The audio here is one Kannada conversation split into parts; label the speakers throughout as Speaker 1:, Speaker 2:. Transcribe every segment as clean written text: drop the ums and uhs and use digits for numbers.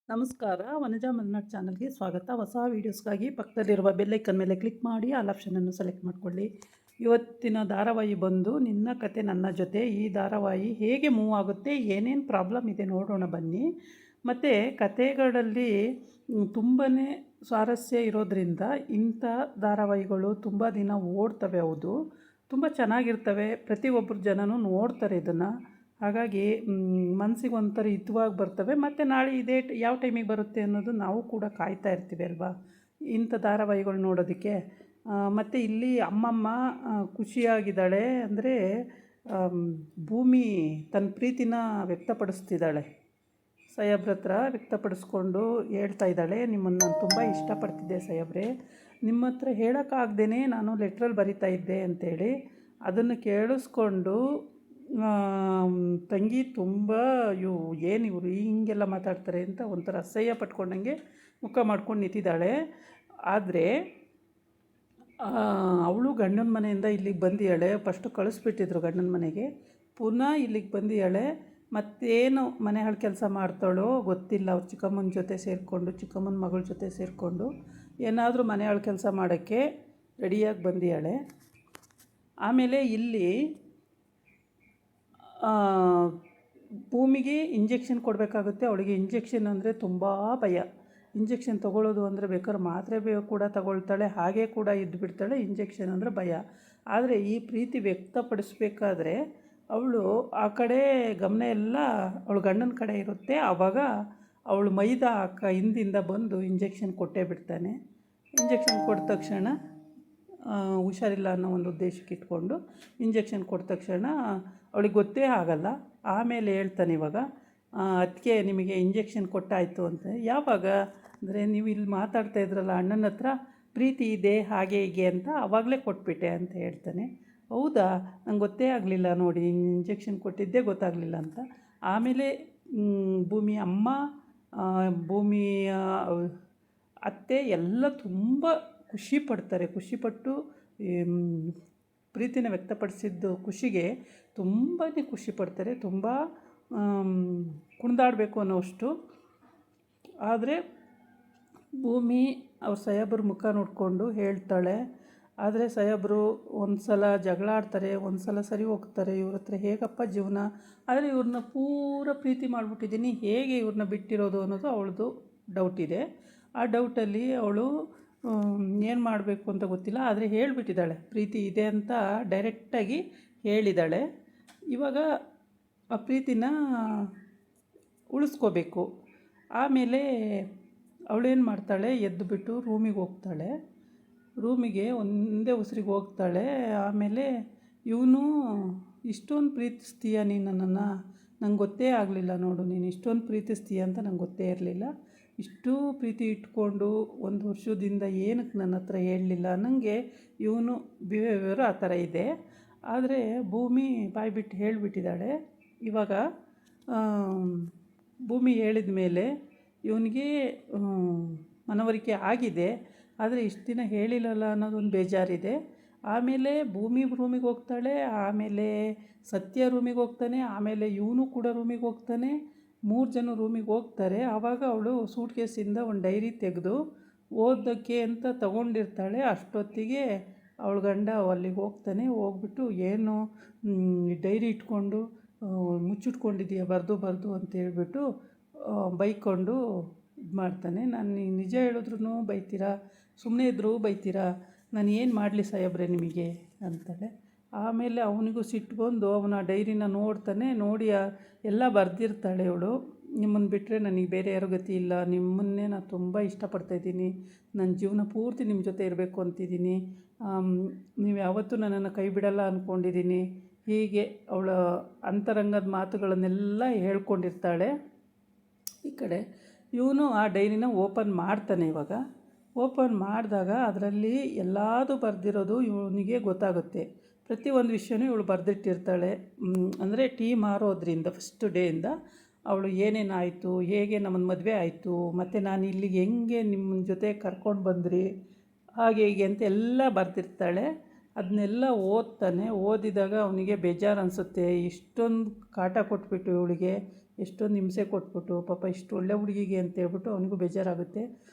Speaker 1: ನಮಸ್ಕಾರ. ವನಜಾ ಮಲ್ನಾಡ್ ಚಾನಲ್ಗೆ ಸ್ವಾಗತ. ಹೊಸ ವೀಡಿಯೋಸ್ಗಾಗಿ ಪಕ್ಕದಲ್ಲಿರುವ ಬೆಲ್ಲೈಕನ್ ಮೇಲೆ ಕ್ಲಿಕ್ ಮಾಡಿ ಆಲ್ ಆಪ್ಷನನ್ನು ಸೆಲೆಕ್ಟ್ ಮಾಡಿಕೊಳ್ಳಿ. ಇವತ್ತಿನ ಧಾರಾವಾಹಿ ಬಂದು ನಿನ್ನ ಕತೆ ನನ್ನ ಜೊತೆ. ಈ ಧಾರಾವಾಹಿ ಹೇಗೆ ಮೂವ್ ಆಗುತ್ತೆ, ಏನೇನು ಪ್ರಾಬ್ಲಮ್ ಇದೆ ನೋಡೋಣ ಬನ್ನಿ. ಮತ್ತು ಕತೆಗಳಲ್ಲಿ ತುಂಬಾ ಸ್ವಾರಸ್ಯ ಇರೋದರಿಂದ ಇಂಥ ಧಾರಾವಾಹಿಗಳು ತುಂಬ ದಿನ ಓಡ್ತವೆ. ಹೌದು, ತುಂಬ ಚೆನ್ನಾಗಿರ್ತವೆ. ಪ್ರತಿಯೊಬ್ಬರು ಜನನೂ ನೋಡ್ತಾರೆ ಇದನ್ನು. ಹಾಗಾಗಿ ಮನಸ್ಸಿಗೆ ಒಂಥರ ಹಿತವಾಗಿ ಬರ್ತವೆ. ಮತ್ತು ನಾಳೆ ಇದೇ ಯಾವ ಟೈಮಿಗೆ ಬರುತ್ತೆ ಅನ್ನೋದು ನಾವು ಕೂಡ ಕಾಯ್ತಾ ಇರ್ತೀವಿ ಅಲ್ವಾ, ಇಂಥ ಧಾರಾವಾಹಿಗಳು ನೋಡೋದಕ್ಕೆ. ಮತ್ತು ಇಲ್ಲಿ ಅಮ್ಮಮ್ಮ ಖುಷಿಯಾಗಿದ್ದಾಳೆ. ಅಂದರೆ ಭೂಮಿ ತನ್ನ ಪ್ರೀತಿನ ವ್ಯಕ್ತಪಡಿಸ್ತಿದ್ದಾಳೆ. ಸಾಹೇಬ್ರ ಹತ್ರ ವ್ಯಕ್ತಪಡಿಸ್ಕೊಂಡು ಹೇಳ್ತಾ ಇದ್ದಾಳೆ, ನಿಮ್ಮನ್ನು ನಾನು ತುಂಬ ಇಷ್ಟಪಡ್ತಿದ್ದೆ ಸಾಹೇಬ್ರೆ, ನಿಮ್ಮ ಹತ್ರ ಹೇಳೋಕ್ಕಾಗ್ದೇ ನಾನು ಲೆಟ್ರಲ್ಲಿ ಬರಿತಾ ಇದ್ದೆ ಅಂತೇಳಿ. ಅದನ್ನು ಕೇಳಿಸ್ಕೊಂಡು ತಂಗಿ ತುಂಬ ಏನು ಇವರು ಹೀಗೆಲ್ಲ ಮಾತಾಡ್ತಾರೆ ಅಂತ ಒಂಥರ ಅಸಹ್ಯ ಪಟ್ಕೊಂಡಂಗೆ ಮುಖ ಮಾಡ್ಕೊಂಡು ನಿಂತಿದ್ದಾಳೆ. ಆದರೆ ಅವಳು ಗಂಡನ ಮನೆಯಿಂದ ಇಲ್ಲಿಗೆ ಬಂದಿದ್ದಾಳೆ. ಫಸ್ಟು ಕಳಿಸ್ಬಿಟ್ಟಿದ್ರು ಗಂಡನ ಮನೆಗೆ, ಪುನಃ ಇಲ್ಲಿಗೆ ಬಂದಿದ್ದಾಳೆ. ಮತ್ತೇನು ಮನೆ ಹಾಳು ಕೆಲಸ ಮಾಡ್ತಾಳೋ ಗೊತ್ತಿಲ್ಲ. ಅವ್ರು ಚಿಕ್ಕಮ್ಮನ ಜೊತೆ ಸೇರಿಕೊಂಡು, ಚಿಕ್ಕಮ್ಮನ ಮಗಳ ಜೊತೆ ಸೇರಿಕೊಂಡು ಏನಾದರೂ ಮನೆ ಹಾಳು ಕೆಲಸ ಮಾಡೋಕ್ಕೆ ರೆಡಿಯಾಗಿ ಬಂದಿದ್ದಾಳೆ. ಆಮೇಲೆ ಇಲ್ಲಿ ಭೂಮಿಗೆ ಇಂಜೆಕ್ಷನ್ ಕೊಡಬೇಕಾಗುತ್ತೆ. ಅವಳಿಗೆ ಇಂಜೆಕ್ಷನ್ ಅಂದರೆ ತುಂಬ ಭಯ. ಇಂಜೆಕ್ಷನ್ ತೊಗೊಳ್ಳೋದು ಅಂದರೆ ಬೇಕಾದ್ರೆ ಮಾತ್ರೆ ಕೂಡ ತಗೊಳ್ತಾಳೆ, ಹಾಗೆ ಕೂಡ ಇದ್ದು ಬಿಡ್ತಾಳೆ. ಇಂಜೆಕ್ಷನ್ ಅಂದರೆ ಭಯ. ಆದರೆ ಈ ಪ್ರೀತಿ ವ್ಯಕ್ತಪಡಿಸ್ಬೇಕಾದ್ರೆ ಅವಳು ಆ ಕಡೆ ಗಮನ ಎಲ್ಲ ಅವಳು ಗಂಡನ ಕಡೆ ಇರುತ್ತೆ. ಆವಾಗ ಅವಳು ಮೈದಾ ಹಿಂದಿಂದ ಬಂದು ಇಂಜೆಕ್ಷನ್ ಕೊಟ್ಟೇ ಬಿಡ್ತಾನೆ. ಇಂಜೆಕ್ಷನ್ ಕೊಟ್ಟ ತಕ್ಷಣ ಹುಷಾರಿಲ್ಲ ಅನ್ನೋ ಒಂದು ಉದ್ದೇಶಕ್ಕೆ ಇಟ್ಕೊಂಡು ಇಂಜೆಕ್ಷನ್ ಕೊಟ್ಟ ತಕ್ಷಣ ಅವಳಿಗೆ ಗೊತ್ತೇ ಆಗಲ್ಲ. ಆಮೇಲೆ ಹೇಳ್ತಾನೆ, ಇವಾಗ ಅದಕ್ಕೆ ನಿಮಗೆ ಇಂಜೆಕ್ಷನ್ ಕೊಟ್ಟಾಯಿತು ಅಂತ. ಯಾವಾಗ ಅಂದರೆ ನೀವು ಇಲ್ಲಿ ಮಾತಾಡ್ತಾ ಇದ್ರಲ್ಲ ಅಣ್ಣನ ಹತ್ರ ಪ್ರೀತಿ ಇದೆ ಹಾಗೆ ಹೀಗೆ ಅಂತ, ಆವಾಗಲೇ ಕೊಟ್ಬಿಟ್ಟೆ ಅಂತ ಹೇಳ್ತಾನೆ. ಹೌದಾ, ನಂಗೆ ಗೊತ್ತೇ ಆಗಲಿಲ್ಲ ನೋಡಿ, ಇಂಜೆಕ್ಷನ್ ಕೊಟ್ಟಿದ್ದೇ ಗೊತ್ತಾಗಲಿಲ್ಲ ಅಂತ. ಆಮೇಲೆ ಭೂಮಿ ಅಮ್ಮ, ಭೂಮಿಯ ಅತ್ತೆ ಎಲ್ಲ ತುಂಬ ಖುಷಿಪಟ್ಟು ಪ್ರೀತಿನ ವ್ಯಕ್ತಪಡಿಸಿದ್ದು ಖುಷಿಗೆ ತುಂಬಾ ಖುಷಿಪಡ್ತಾರೆ. ತುಂಬ ಕುಣಿದಾಡಬೇಕು ಅನ್ನೋಷ್ಟು. ಆದರೆ ಭೂಮಿ ಅವ್ರ ಸಾಹೇಬ್ರ ಮುಖ ನೋಡಿಕೊಂಡು ಹೇಳ್ತಾಳೆ. ಆದರೆ ಸಾಹೇಬರು ಒಂದು ಸಲ ಜಗಳ ಆಡ್ತಾರೆ, ಒಂದು ಸಲ ಸರಿ ಹೋಗ್ತಾರೆ. ಇವ್ರ ಹತ್ರ ಹೇಗಪ್ಪ ಜೀವನ, ಆದರೆ ಇವ್ರನ್ನ ಪೂರ ಪ್ರೀತಿ ಮಾಡಿಬಿಟ್ಟಿದ್ದೀನಿ, ಹೇಗೆ ಇವ್ರನ್ನ ಬಿಟ್ಟಿರೋದು ಅನ್ನೋದು ಅವಳದು ಡೌಟ್ ಇದೆ. ಆ ಡೌಟಲ್ಲಿ ಅವಳು ಏನು ಮಾಡಬೇಕು ಅಂತ ಗೊತ್ತಿಲ್ಲ, ಆದರೆ ಹೇಳಿಬಿಟ್ಟಿದ್ದಾಳೆ ಪ್ರೀತಿ ಇದೆ ಅಂತ ಡೈರೆಕ್ಟಾಗಿ ಹೇಳಿದ್ದಾಳೆ. ಇವಾಗ ಆ ಪ್ರೀತಿನ ಉಳಿಸ್ಕೋಬೇಕು. ಆಮೇಲೆ ಅವಳೇನು ಮಾಡ್ತಾಳೆ, ಎದ್ದುಬಿಟ್ಟು ರೂಮಿಗೆ ಹೋಗ್ತಾಳೆ. ರೂಮಿಗೆ ಒಂದೇ ಉಸಿರಿಗೆ ಹೋಗ್ತಾಳೆ. ಆಮೇಲೆ ಇವನು ಇಷ್ಟೊಂದು ಪ್ರೀತಿಸ್ತೀಯ ನೀನು ನನ್ನನ್ನು, ನಂಗೆ ಗೊತ್ತೇ ಆಗಲಿಲ್ಲ ನೋಡು, ನೀನು ಇಷ್ಟೊಂದು ಪ್ರೀತಿಸ್ತೀಯ ಅಂತ ನಂಗೆ ಗೊತ್ತೇ ಇರಲಿಲ್ಲ. ಇಷ್ಟು ಪ್ರೀತಿ ಇಟ್ಕೊಂಡು 1 ವರ್ಷದಿಂದ ಏನಕ್ಕೆ ನನ್ನ ಹತ್ರ ಹೇಳಲಿಲ್ಲ. ನನಗೆ ಇವನು ಬಿಹೇವಿಯರು ಆ ಥರ ಇದೆ. ಆದರೆ ಭೂಮಿ ಬಾಯ್ಬಿಟ್ಟು ಹೇಳಿಬಿಟ್ಟಿದ್ದಾಳೆ. ಇವಾಗ ಭೂಮಿ ಹೇಳಿದ ಮೇಲೆ ಇವನಿಗೆ ಮನವರಿಕೆ ಆಗಿದೆ. ಆದರೆ ಇಷ್ಟು ದಿನ ಹೇಳಿಲ್ಲಲ್ಲ ಅನ್ನೋದೊಂದು ಬೇಜಾರಿದೆ. ಆಮೇಲೆ ಭೂಮಿ ರೂಮಿಗೆ ಹೋಗ್ತಾಳೆ, ಆಮೇಲೆ ಸತ್ಯ ರೂಮಿಗೆ ಹೋಗ್ತಾನೆ, ಆಮೇಲೆ ಇವನು ಕೂಡ ರೂಮಿಗೆ ಹೋಗ್ತಾನೆ. 3 ಜನ ರೂಮಿಗೆ ಹೋಗ್ತಾರೆ. ಆವಾಗ ಅವಳು ಸೂಟ್ ಕೇಸಿಂದ ಒಂದು ಡೈರಿ ತೆಗೆದು ಓದೋಕ್ಕೆ ಅಂತ ತಗೊಂಡಿರ್ತಾಳೆ. ಅಷ್ಟೊತ್ತಿಗೆ ಅವಳ ಗಂಡ ಅಲ್ಲಿಗೆ ಹೋಗ್ತಾನೆ. ಹೋಗ್ಬಿಟ್ಟು ಏನು ಡೈರಿ ಇಟ್ಕೊಂಡು ಮುಚ್ಚಿಟ್ಕೊಂಡಿದ್ದೀಯ, ಬರೆದು ಅಂತ ಹೇಳ್ಬಿಟ್ಟು ಬೈಕೊಂಡು ಇದು ಮಾಡ್ತಾನೆ. ನಾನು ನಿಜ ಹೇಳಿದ್ರೂ ಬೈತೀರಾ, ಸುಮ್ಮನೆ ಇದ್ದರೂ ಬೈತೀರಾ, ನಾನು ಏನು ಮಾಡಲಿ ಸಾಹೇಬ್ರೆ ನಿಮಗೆ ಅಂತಾಳೆ. ಆಮೇಲೆ ಅವನಿಗೂ ಸಿಟ್ಟು ಬಂದು ಅವನ ಡೈರಿನ ನೋಡ್ತಾನೆ. ನೋಡಿ ಎಲ್ಲ ಬರೆದಿರ್ತಾಳೆ ಇವಳು, ನಿಮ್ಮನ್ನು ಬಿಟ್ಟರೆ ನನಗೆ ಬೇರೆ ಯಾರೋ ಗತಿ ಇಲ್ಲ, ನಿಮ್ಮನ್ನೇ ನಾನು ತುಂಬ ಇಷ್ಟಪಡ್ತಾಯಿದ್ದೀನಿ, ನನ್ನ ಜೀವನ ಪೂರ್ತಿ ನಿಮ್ಮ ಜೊತೆ ಇರಬೇಕು ಅಂತಿದ್ದೀನಿ, ನೀವು ಯಾವತ್ತೂ ನನ್ನನ್ನು ಕೈ ಬಿಡಲ್ಲ ಅಂದ್ಕೊಂಡಿದ್ದೀನಿ. ಹೀಗೆ ಅವಳ ಅಂತರಂಗದ ಮಾತುಗಳನ್ನೆಲ್ಲ ಹೇಳ್ಕೊಂಡಿರ್ತಾಳೆ. ಈ ಕಡೆ ಇವನು ಆ ಡೈರಿನ ಓಪನ್ ಮಾಡ್ತಾನೆ. ಇವಾಗ ಓಪನ್ ಮಾಡಿದಾಗ ಅದರಲ್ಲಿ ಎಲ್ಲದೂ ಬರೆದಿರೋದು ಇವನಿಗೆ ಗೊತ್ತಾಗುತ್ತೆ. ಪ್ರತಿಯೊಂದು ವಿಷಯನೂ ಇವಳು ಬರೆದಿಟ್ಟಿರ್ತಾಳೆ. ಅಂದರೆ ಟೀ ಮಾರೋದ್ರಿಂದ ಫಸ್ಟ್ ಡೇಯಿಂದ ಅವಳು ಏನೇನಾಯಿತು, ಹೇಗೆ ನಮ್ಮನ್ನು ಮದುವೆ ಆಯಿತು, ಮತ್ತು ನಾನು ಇಲ್ಲಿಗೆ ಹೆಂಗೆ ನಿಮ್ಮ ಜೊತೆ ಕರ್ಕೊಂಡು ಬಂದ್ರಿ, ಹಾಗೆ ಹೀಗೆ ಅಂತ ಎಲ್ಲ ಬರೆದಿರ್ತಾಳೆ. ಅದನ್ನೆಲ್ಲ ಓದ್ತಾನೆ. ಓದಿದಾಗ ಅವನಿಗೆ ಬೇಜಾರು ಅನಿಸುತ್ತೆ, ಇಷ್ಟೊಂದು ಕಾಟ ಕೊಟ್ಬಿಟ್ಟು ಇವಳಿಗೆ ಎಷ್ಟೊಂದು ಹಿಂಸೆ ಕೊಟ್ಬಿಟ್ಟು ಪಾಪ ಇಷ್ಟು ಒಳ್ಳೆ ಹುಡುಗಿಗೆ ಅಂತೇಳ್ಬಿಟ್ಟು ಅವನಿಗೂ ಬೇಜಾರಾಗುತ್ತೆ.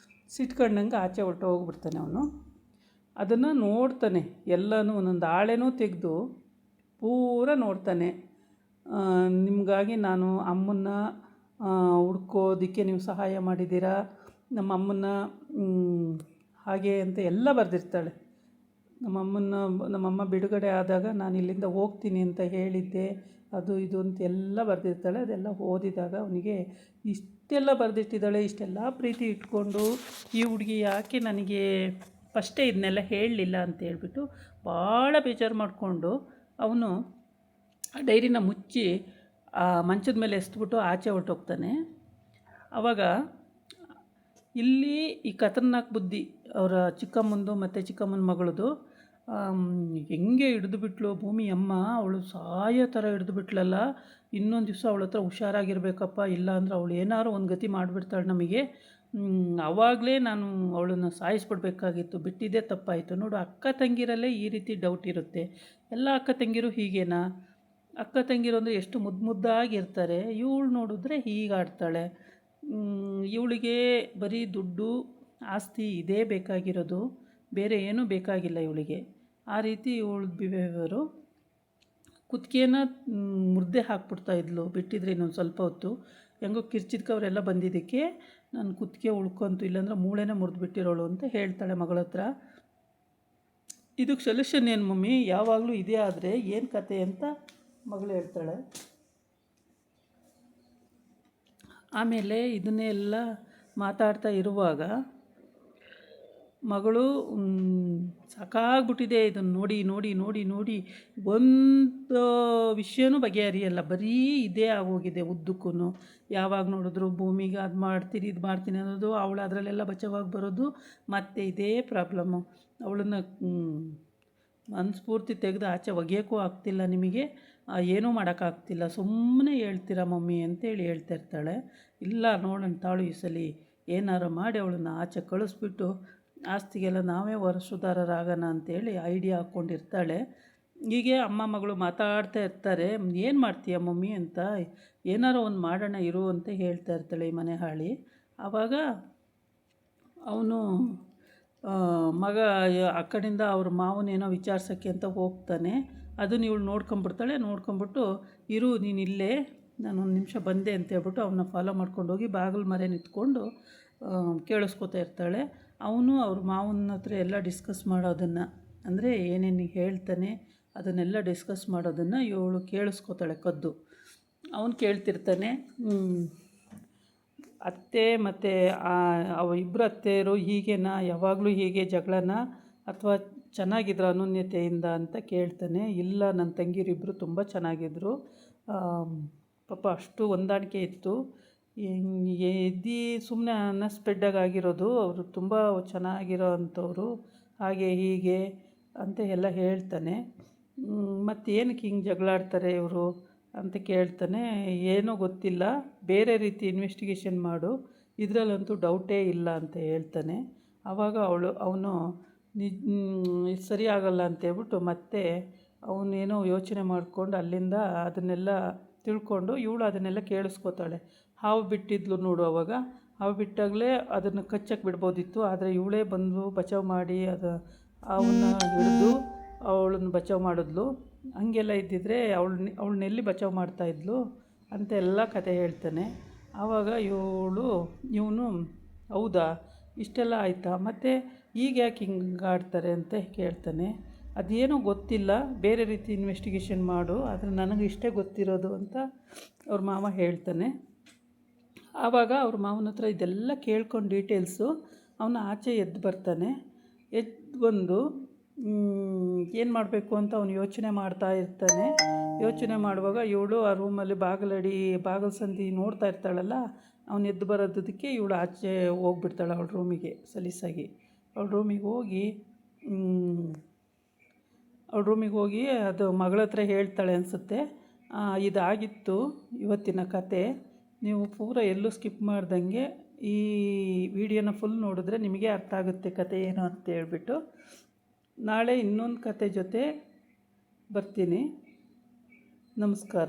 Speaker 1: ಸಿಟ್ಕೊಂಡಂಗೆ ಆಚೆ ಹೋಗ್ಬಿಡ್ತಾನೆ ಅವನು. ಅದನ್ನು ನೋಡ್ತಾನೆ, ಎಲ್ಲನೂ ಒಂದೊಂದು ಹಾಳೆನೂ ತೆಗೆದು ಪೂರ ನೋಡ್ತಾನೆ. ನಿಮಗಾಗಿ ನಾನು ಅಮ್ಮನ್ನ ಹುಡ್ಕೋದಕ್ಕೆ ನೀವು ಸಹಾಯ ಮಾಡಿದ್ದೀರಾ, ನಮ್ಮಮ್ಮನ್ನ ಹಾಗೆ ಅಂತ ಎಲ್ಲ ಬರೆದಿರ್ತಾಳೆ. ನಮ್ಮಮ್ಮ ಬಿಡುಗಡೆ ಆದಾಗ ನಾನು ಇಲ್ಲಿಂದ ಹೋಗ್ತೀನಿ ಅಂತ ಹೇಳಿದ್ದೆ, ಅದು ಇದು ಅಂತ ಎಲ್ಲ ಬರೆದಿರ್ತಾಳೆ. ಅದೆಲ್ಲ ಓದಿದಾಗ ಅವನಿಗೆ ಇಷ್ಟೆಲ್ಲ ಬರೆದಿಟ್ಟಿದ್ದಾಳೆ, ಇಷ್ಟೆಲ್ಲ ಪ್ರೀತಿ ಇಟ್ಕೊಂಡು ಈ ಹುಡುಗಿ ಯಾಕೆ ನನಗೆ ಫಸ್ಟೇ ಇದನ್ನೆಲ್ಲ ಹೇಳಲಿಲ್ಲ ಅಂತ ಹೇಳ್ಬಿಟ್ಟು ಭಾಳ ಬೇಜಾರು ಮಾಡಿಕೊಂಡು ಅವನು ಆ ಡೈರಿನ ಮುಚ್ಚಿ ಮಂಚದ ಮೇಲೆ ಎಸ್ಬಿಟ್ಟು ಆಚೆ ಹೊರಟೋಗ್ತಾನೆ. ಆವಾಗ ಇಲ್ಲಿ ಈ ಖತರ್ನಾಕ್ ಬುದ್ಧಿ ಅವರ ಚಿಕ್ಕಮ್ಮಂದು ಮತ್ತು ಚಿಕ್ಕಮ್ಮನ ಮಗಳದು ಹೆಂಗೆ ಹಿಡಿದುಬಿಟ್ಲು ಭೂಮಿ ಅಮ್ಮ, ಅವಳು ಸಾಯೋ ಥರ ಹಿಡಿದುಬಿಟ್ಲಲ್ಲ. ಇನ್ನೊಂದು ದಿವಸ ಅವಳ ಹತ್ರ ಹುಷಾರಾಗಿರ್ಬೇಕಪ್ಪ, ಇಲ್ಲ ಅಂದ್ರೆ ಅವಳು ಏನಾರು ಒಂದು ಗತಿ ಮಾಡಿಬಿಡ್ತಾಳೆ ನಮಗೆ. ಆವಾಗಲೇ ನಾನು ಅವಳನ್ನು ಸಾಯಿಸ್ಬಿಡ್ಬೇಕಾಗಿತ್ತು, ಬಿಟ್ಟಿದ್ದೇ ತಪ್ಪಾಯಿತು. ನೋಡು, ಅಕ್ಕ ತಂಗಿರಲ್ಲೇ ಈ ರೀತಿ ಡೌಟ್ ಇರುತ್ತೆ. ಎಲ್ಲ ಅಕ್ಕ ತಂಗಿರು ಹೀಗೇನಾ? ಅಕ್ಕ ತಂಗಿರು ಅಂದರೆ ಎಷ್ಟು ಮುದ್ದಾಗಿರ್ತಾರೆ, ಇವಳು ನೋಡಿದ್ರೆ ಹೀಗಾಡ್ತಾಳೆ. ಇವಳಿಗೆ ಬರೀ ದುಡ್ಡು ಆಸ್ತಿ ಇದೇ ಬೇಕಾಗಿರೋದು, ಬೇರೆ ಏನೂ ಬೇಕಾಗಿಲ್ಲ ಇವಳಿಗೆ. ಆ ರೀತಿ ಇವಳ ಬಿಹೇವಿಯರು. ಕುತ್ತಿಗೆನ ಮುರ್ದೆ ಹಾಕ್ಬಿಡ್ತಾಯಿದ್ಲು, ಬಿಟ್ಟಿದ್ರೆ ಇನ್ನೊಂದು ಸ್ವಲ್ಪ ಹೊತ್ತು. ಹೆಂಗೋ ಕಿರ್ಚಿದ್ಕವರೆಲ್ಲ ಬಂದಿದ್ದಕ್ಕೆ ನಾನು ಕುತ್ತಿಗೆ ಉಳ್ಕೊಂತು, ಇಲ್ಲಾಂದ್ರೆ ಮೂಳೆನೇ ಮುರಿದ್ಬಿಟ್ಟಿರೋಳು ಅಂತ ಹೇಳ್ತಾಳೆ ಮಗಳ ಹತ್ರ. ಇದಕ್ಕೆ ಸೊಲ್ಯೂಷನ್ ಏನು ಮಮ್ಮಿ, ಯಾವಾಗಲೂ ಇದೇ ಆದರೆ ಏನು ಕತೆ ಅಂತ ಮಗಳು ಹೇಳ್ತಾಳೆ. ಆಮೇಲೆ ಇದನ್ನೇ ಎಲ್ಲ ಮಾತಾಡ್ತಾ ಇರುವಾಗ ಮಗಳು ಸಾಕಾಗ್ಬಿಟ್ಟಿದೆ ಇದನ್ನು ನೋಡಿ ನೋಡಿ ನೋಡಿ ನೋಡಿ, ಒಂದು ವಿಷಯನೂ ಬಗೆಹರಿಯಲ್ಲ, ಬರೀ ಇದೇ ಆಗೋಗಿದೆ ಉದ್ದಕ್ಕೂ. ಯಾವಾಗ ನೋಡಿದ್ರು ಭೂಮಿಗೆ ಅದು ಮಾಡ್ತೀನಿ ಇದು ಮಾಡ್ತೀನಿ ಅನ್ನೋದು, ಅವಳು ಅದರಲ್ಲೆಲ್ಲ ಬಚಾವಾಗಿ ಬರೋದು, ಮತ್ತು ಇದೇ ಪ್ರಾಬ್ಲಮ್ಮು. ಅವಳನ್ನು ಮನಸ್ಫೂರ್ತಿ ತೆಗೆದು ಆಚೆ ಒಗೆಯೋಕ್ಕೂ ಆಗ್ತಿಲ್ಲ ನಿಮಗೆ, ಏನೂ ಮಾಡೋಕ್ಕಾಗ್ತಿಲ್ಲ, ಸುಮ್ಮನೆ ಹೇಳ್ತೀರಾ ಮಮ್ಮಿ ಅಂತೇಳಿ ಹೇಳ್ತಾ ಇರ್ತಾಳೆ. ಇಲ್ಲ ನೋಡೋಣ ತಾಳು, ಈ ಸಲ ಏನಾರು ಮಾಡಿ ಅವಳನ್ನು ಆಚೆ ಕಳಿಸ್ಬಿಟ್ಟು ಆಸ್ತಿಗೆಲ್ಲ ನಾವೇ ವಾರಸುದಾರರಾಗೋಣ ಅಂತೇಳಿ ಐಡಿಯಾ ಹಾಕ್ಕೊಂಡಿರ್ತಾಳೆ. ಹೀಗೆ ಅಮ್ಮ ಮಗಳು ಮಾತಾಡ್ತಾ ಇರ್ತಾರೆ. ಏನು ಮಾಡ್ತೀಯ ಮಮ್ಮಿ ಅಂತ, ಏನಾರು ಒಂದು ಮಾಡೋಣ ಇರು ಅಂತ ಹೇಳ್ತಾ ಇರ್ತಾಳೆ ಈ ಮನೆ ಹಾಳಿ. ಆವಾಗ ಅವನು ಮಗ ಆ ಕಡೆಯಿಂದ ಅವ್ರ ಮಾವನೇನೋ ವಿಚಾರಿಸೋಕ್ಕೆ ಅಂತ ಹೋಗ್ತಾನೆ. ಅದನ್ನು ಇವಳು ನೋಡ್ಕೊಂಬಿಡ್ತಾಳೆ. ನೋಡ್ಕೊಂಬಿಟ್ಟು ಇರು ನೀನು ಇಲ್ಲೇ, ನಾನು ಒಂದು ನಿಮಿಷ ಬಂದೆ ಅಂತ ಹೇಳ್ಬಿಟ್ಟು ಅವನ್ನ ಫಾಲೋ ಮಾಡ್ಕೊಂಡೋಗಿ ಬಾಗಿಲು ಮರೆ ನಿಂತ್ಕೊಂಡು ಕೇಳಿಸ್ಕೊತಾ ಇರ್ತಾಳೆ. ಅವನು ಅವ್ರ ಮಾವನ ಹತ್ರ ಎಲ್ಲ ಡಿಸ್ಕಸ್ ಮಾಡೋದನ್ನು, ಅಂದರೆ ಏನೇನು ಹೇಳ್ತಾನೆ ಅದನ್ನೆಲ್ಲ ಡಿಸ್ಕಸ್ ಮಾಡೋದನ್ನು ಇವಳು ಕೇಳಿಸ್ಕೊತಾಳೆ ಕದ್ದು. ಅವನು ಕೇಳ್ತಿರ್ತಾನೆ, ಅತ್ತೆ ಮತ್ತು ಅವ ಇಬ್ಬರು ಅತ್ತೆಯರು ಹೀಗೇನಾ, ಯಾವಾಗಲೂ ಹೀಗೆ ಜಗಳನ, ಅಥವಾ ಚೆನ್ನಾಗಿದ್ರು ಅನನ್ಯತೆಯಿಂದ ಅಂತ ಕೇಳ್ತಾನೆ. ಇಲ್ಲ, ನನ್ನ ತಂಗಿರಿಬ್ಬರು ತುಂಬ ಚೆನ್ನಾಗಿದ್ದರು, ಪಾಪ ಅಷ್ಟು ಹೊಂದಾಣಿಕೆ ಇತ್ತು. ಎದ್ದು ಸುಮ್ಮನೆ ಅನ್ಎಕ್ಸ್ಪೆಕ್ಟೆಡ್ ಆಗಿರೋದು, ಅವರು ತುಂಬ ಚೆನ್ನಾಗಿರೋ ಅಂಥವ್ರು, ಹಾಗೆ ಹೀಗೆ ಅಂತ ಎಲ್ಲ ಹೇಳ್ತಾನೆ. ಮತ್ತು ಏನಕ್ಕೆ ಹಿಂಗೆ ಜಗಳಾಡ್ತಾರೆ ಇವರು ಅಂತ ಕೇಳ್ತಾನೆ. ಏನೋ ಗೊತ್ತಿಲ್ಲ, ಬೇರೆ ರೀತಿ ಇನ್ವೆಸ್ಟಿಗೇಷನ್ ಮಾಡು, ಇದರಲ್ಲಂತೂ ಡೌಟೇ ಇಲ್ಲ ಅಂತ ಹೇಳ್ತಾನೆ. ಆವಾಗ ಅವನು ಸರಿ ಆಗಲ್ಲ ಅಂತೇಳ್ಬಿಟ್ಟು ಮತ್ತೆ ಅವನೇನೋ ಯೋಚನೆ ಮಾಡಿಕೊಂಡು ಅಲ್ಲಿಂದ ಅದನ್ನೆಲ್ಲ ತಿಳ್ಕೊಂಡು ಇವಳು ಅದನ್ನೆಲ್ಲ ಕೇಳಿಸ್ಕೊತಾಳೆ. ಹಾವು ಬಿಟ್ಟಿದ್ಲು ನೋಡು, ಅವಾಗ ಹಾವು ಬಿಟ್ಟಾಗಲೇ ಅದನ್ನು ಕಚ್ಚಕ್ಕೆ ಬಿಡ್ಬೋದಿತ್ತು, ಆದರೆ ಇವಳೇ ಬಂದು ಬಚಾವ್ ಮಾಡಿ ಅವನ್ನ ಹಿಡಿದು ಅವಳನ್ನು ಬಚಾವ್ ಮಾಡಿದ್ಲು. ಹಂಗೆಲ್ಲ ಇದ್ದಿದ್ರೆ ಅವಳನ್ನೆಲ್ಲಿ ಬಚಾವ್ ಮಾಡ್ತಾಯಿದ್ಲು ಅಂತ ಎಲ್ಲ ಕತೆ ಹೇಳ್ತಾನೆ. ಆವಾಗ ಇವನು ಹೌದಾ ಇಷ್ಟೆಲ್ಲ ಆಯಿತಾ, ಮತ್ತು ಈಗ ಯಾಕೆ ಹಿಂಗೆ ಆಡ್ತಾರೆ ಅಂತ ಕೇಳ್ತಾನೆ. ಅದೇನೋ ಗೊತ್ತಿಲ್ಲ, ಬೇರೆ ರೀತಿ ಇನ್ವೆಸ್ಟಿಗೇಷನ್ ಮಾಡು, ಆದರೆ ನನಗೆ ಇಷ್ಟೇ ಗೊತ್ತಿರೋದು ಅಂತ ಅವ್ರ ಮಾವ ಹೇಳ್ತಾನೆ. ಆವಾಗ ಅವ್ರ ಮಾವನ ಹತ್ರ ಇದೆಲ್ಲ ಕೇಳ್ಕೊಂಡು ಡೀಟೇಲ್ಸು ಅವನು ಆಚೆ ಎದ್ದು ಬರ್ತಾನೆ. ಎದ್ದು ಬಂದು ಏನು ಮಾಡಬೇಕು ಅಂತ ಅವನು ಯೋಚನೆ ಮಾಡ್ತಾ ಇರ್ತಾನೆ. ಯೋಚನೆ ಮಾಡುವಾಗ ಇವಳು ಆ ರೂಮಲ್ಲಿ ಬಾಗಿಲು ಸಂದಿ ನೋಡ್ತಾ ಇರ್ತಾಳಲ್ಲ, ಅವನು ಎದ್ದು ಬರೋದಕ್ಕೆ ಇವಳು ಆಚೆ ಹೋಗ್ಬಿಡ್ತಾಳೆ ಅವಳ ರೂಮಿಗೆ ಸಲೀಸಾಗಿ. ಅವಳ ರೂಮಿಗೆ ಹೋಗಿ ಅದು ಮಗಳ ಹತ್ರ ಹೇಳ್ತಾಳೆ ಅನಿಸುತ್ತೆ, ಇದಾಗಿತ್ತು ಇವತ್ತಿನ ಕತೆ. ನೀವು ಪೂರ ಎಲ್ಲೂ ಸ್ಕಿಪ್ ಮಾಡ್ದಂಗೆ ಈ ವಿಡಿಯೋನ ಫುಲ್ ನೋಡಿದ್ರೆ ನಿಮಗೆ ಅರ್ಥ ಆಗುತ್ತೆ ಕತೆ ಏನು ಅಂತ ಹೇಳ್ಬಿಟ್ಟು. ನಾಳೆ ಇನ್ನೊಂದು ಕತೆ ಜೊತೆ ಬರ್ತೀನಿ. ನಮಸ್ಕಾರ.